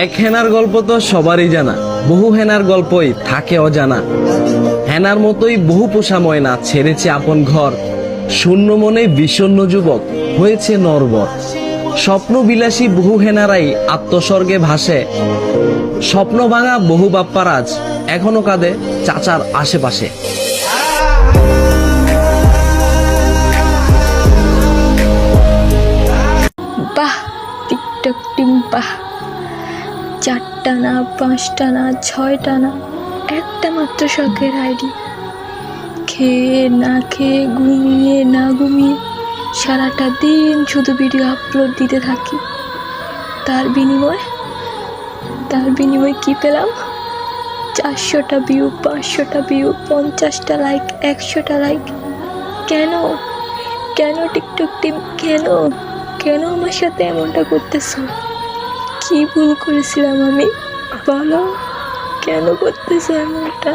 এক হেনার গল্প তো সবারই জানা, বহু হেনার গল্পই থাকে অজানা। হেনার মতোই বহু পোষা ময়না ছেড়েছে আপন ঘর, শূন্য মনে বিষণ্ণ যুবক হয়েছে নরবর। স্বপ্ন বিলাসী বহু হেনারাই আত্মস্বর্গে ভাসে, স্বপ্ন ভাঙা বহু বাপ্পারাজ এখনো কাঁদে চাচার আশেপাশে। বাহ টিকটক টিম বাহ, 4টা না 5টা না 6টা না, একটা মাত্র শখের আইডি। খেয়ে না খেয়ে, ঘুমিয়ে না ঘুমিয়ে সারাটা দিন শুধু ভিডিও আপলোড দিতে থাকি। তার বিনিময়ে কি পেলাম? 400টা ভিউ, 500টা ভিউ, 50টা লাইক, 100টা লাইক। কেন কেন টিকটক টিম, কেন কেন আমার সাথে এমনটা করতেছো? কি ভুল করেছিলাম আমি? বলো, কেন করতেছো এমনটা?